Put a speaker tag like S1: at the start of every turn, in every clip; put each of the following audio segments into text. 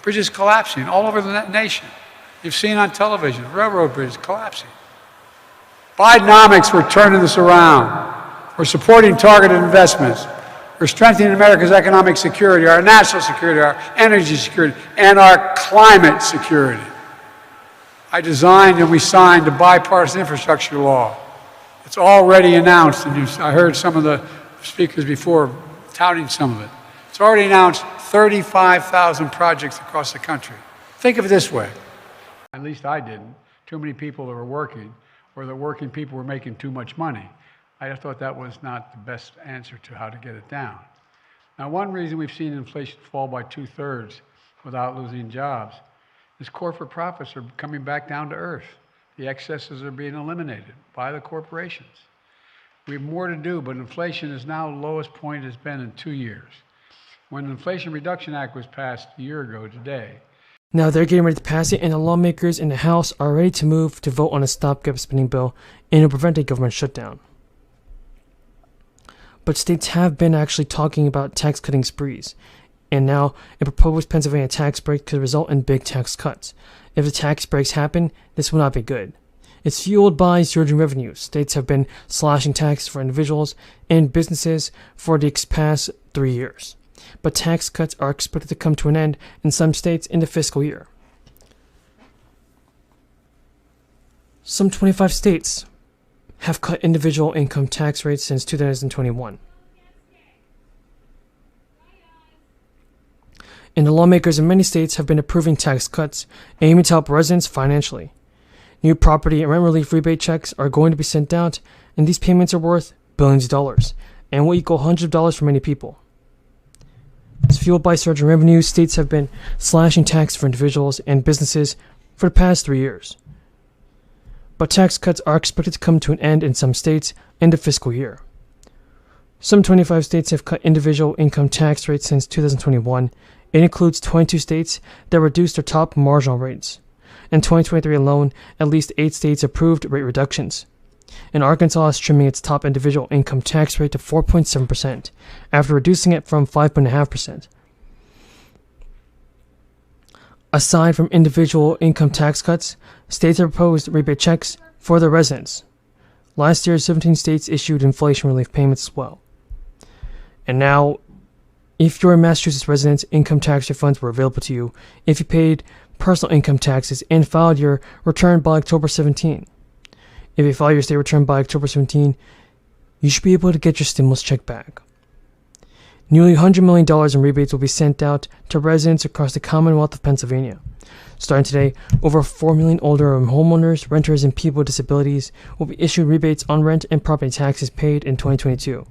S1: Bridges collapsing all over the nation. You've seen on television, railroad bridges collapsing. Bidenomics, we're turning this around. We're supporting targeted investments. We're strengthening America's economic security, our national security, our energy security, and our climate security. I designed and we signed a bipartisan infrastructure law. It's already announced, and I heard some of the speakers before touting some of it. It's already announced 35,000 projects across the country. Think of it this way. At least I didn't. Too many people that were working, or the working people were making too much money. I thought that was not the best answer to how to get it down. Now, one reason we've seen inflation fall by 2/3 without losing jobs is corporate profits are coming back down to earth. The excesses are being eliminated by the corporations. We have more to do, but inflation is now the lowest point it's been in 2 years. When the Inflation Reduction Act was passed a year ago today.
S2: Now they're getting ready to pass it, and the lawmakers in the House are ready to move to vote on a stopgap spending bill and to prevent a government shutdown. But states have been actually talking about tax cutting sprees, and now a proposed Pennsylvania tax break could result in big tax cuts. If the tax breaks happen, this will not be good. It's fueled by surging revenues. States have been slashing taxes for individuals and businesses for the past 3 years. But tax cuts are expected to come to an end in some states in the fiscal year. Some 25 states have cut individual income tax rates since 2021. And the lawmakers in many states have been approving tax cuts aiming to help residents financially. New property and rent relief rebate checks are going to be sent out, and these payments are worth billions of dollars and will equal hundreds of dollars for many people. It's fueled by surging revenues. States have been slashing tax for individuals and businesses for the past 3 years. But tax cuts are expected to come to an end in some states in the fiscal year. Some 25 states have cut individual income tax rates since 2021. It includes 22 states that reduced their top marginal rates. In 2023 alone, at least 8 states approved rate reductions. And Arkansas is trimming its top individual income tax rate to 4.7% after reducing it from 5.5%. Aside from individual income tax cuts, states have proposed rebate checks for their residents. Last year, 17 states issued inflation relief payments as well. And now, if you're a Massachusetts resident, income tax refunds were available to you if you paid personal income taxes and filed your return by October 17. If you file your state return by October 17, you should be able to get your stimulus check back. Nearly $100 million in rebates will be sent out to residents across the Commonwealth of Pennsylvania. Starting today, over 4 million older homeowners, renters, and people with disabilities will be issued rebates on rent and property taxes paid in 2022.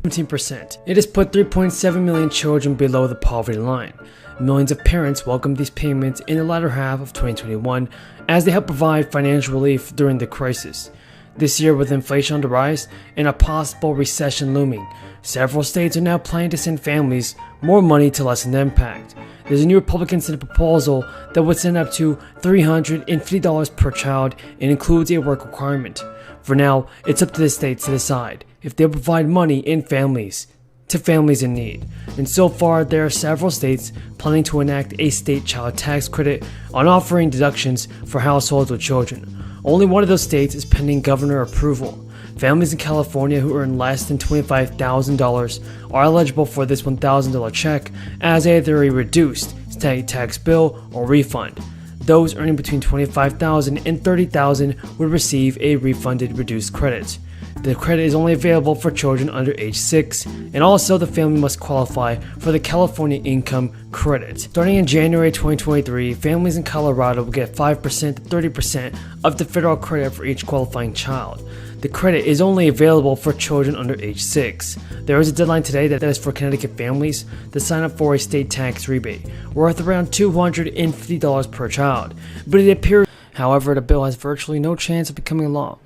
S2: 17%. It has put 3.7 million children below the poverty line. Millions of parents welcomed these payments in the latter half of 2021 as they help provide financial relief during the crisis. This year, with inflation on the rise and a possible recession looming, several states are now planning to send families more money to lessen the impact. There's a new Republican Senate proposal that would send up to $350 per child and includes a work requirement. For now, it's up to the states to decide if they'll provide money in families to families in need. And so far, there are several states planning to enact a state child tax credit on offering deductions for households with children. Only one of those states is pending governor approval. Families in California who earn less than $25,000 are eligible for this $1,000 check as either a reduced state tax bill or refund. Those earning between $25,000 and $30,000 would receive a refunded reduced credit. The credit is only available for children under age 6, and also the family must qualify for the California Income Credit. Starting in January 2023, families in Colorado will get 5% to 30% of the federal credit for each qualifying child. The credit is only available for children under age 6. There is a deadline today that is for Connecticut families to sign up for a state tax rebate, worth around $250 per child. But it appears, however, the bill has virtually no chance of becoming law,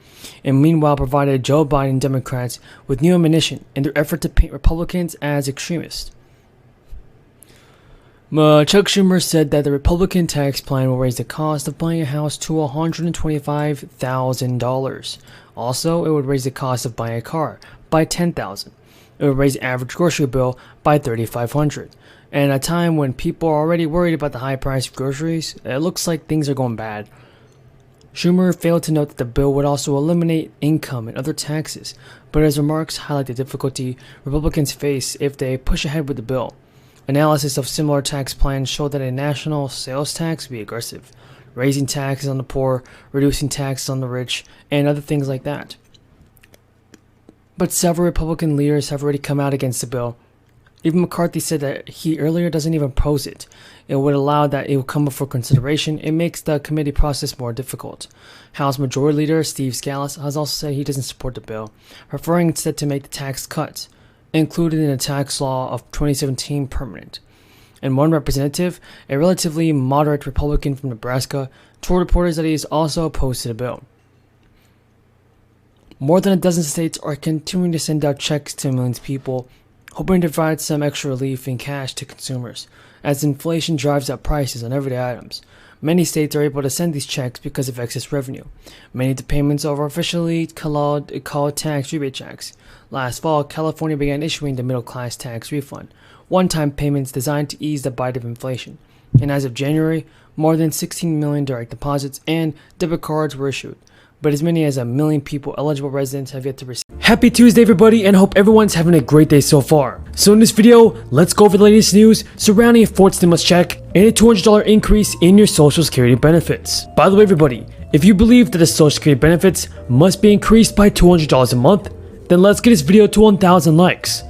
S2: and meanwhile provided Joe Biden and Democrats with new ammunition in their effort to paint Republicans as extremists. Chuck Schumer said that the Republican tax plan will raise the cost of buying a house to $125,000. Also, it would raise the cost of buying a car by $10,000. It would raise the average grocery bill by $3,500. And at a time when people are already worried about the high price of groceries, it looks like things are going bad. Schumer failed to note that the bill would also eliminate income and other taxes, but his remarks highlight the difficulty Republicans face if they push ahead with the bill. Analysis of similar tax plans showed that a national sales tax would be aggressive, raising taxes on the poor, reducing taxes on the rich, and other things like that. But several Republican leaders have already come out against the bill. Even McCarthy said that he earlier doesn't even oppose it. It would allow that it will come before consideration. It makes the committee process more difficult. House Majority Leader Steve Scalise has also said he doesn't support the bill, preferring instead to make the tax cuts included in the tax law of 2017 permanent. And one representative, a relatively moderate Republican from Nebraska, told reporters that he is also opposed to the bill. More than a dozen states are continuing to send out checks to millions of people, hoping to provide some extra relief in cash to consumers, as inflation drives up prices on everyday items. Many states are able to send these checks because of excess revenue. Many of the payments are officially called tax rebate checks. Last fall, California began issuing the middle-class tax refund, one-time payments designed to ease the bite of inflation. And as of January, more than 16 million direct deposits and debit cards were issued, but as many as 1 million people eligible residents have yet to receive. Happy Tuesday everybody, and hope everyone's having a great day so far. So in this video, let's go over the latest news surrounding a fourth stimulus check and a $200 increase in your Social Security benefits. By the way everybody, if you believe that the Social Security benefits must be increased by $200 a month, then let's get this video to 1,000 likes.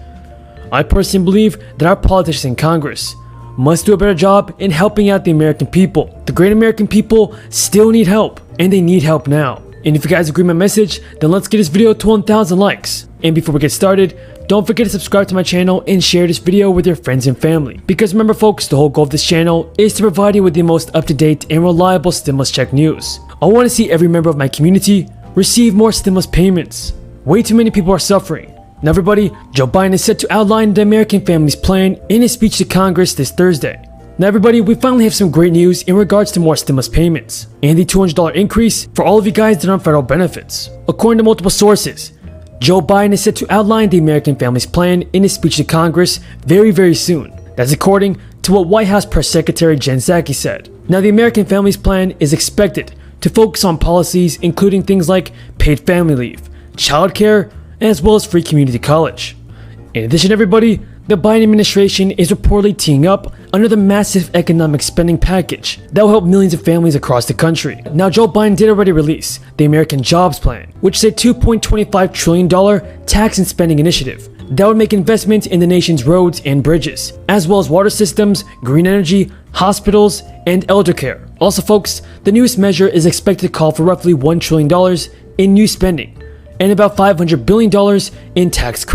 S2: I personally believe that our politicians in Congress must do a better job in helping out the American people. The great American people still need help, and they need help now. And if you guys agree with my message, then let's get this video to 1,000 likes. And before we get started, don't forget to subscribe to my channel and share this video with your friends and family. Because remember folks, the whole goal of this channel is to provide you with the most up-to-date and reliable stimulus check news. I want to see every member of my community receive more stimulus payments. Way too many people are suffering. Now everybody, Joe Biden is set to outline the American Families Plan in his speech to Congress this Thursday. Now everybody, we finally have some great news in regards to more stimulus payments and the $200 increase for all of you guys that are on federal benefits. According to multiple sources, Joe Biden is set to outline the American Families Plan in his speech to Congress very soon. That's according to what White House Press Secretary Jen Psaki said. Now the American Families Plan is expected to focus on policies including things like paid family leave, childcare, as well as free community college. In addition everybody, the Biden administration is reportedly teeing up another massive economic spending package that will help millions of families across the country. Now Joe Biden did already release the American Jobs Plan, which is a $2.25 trillion tax and spending initiative that would make investments in the nation's roads and bridges, as well as water systems, green energy, hospitals, and elder care. Also folks, the newest measure is expected to call for roughly $1 trillion in new spending and about $500 billion in tax credits.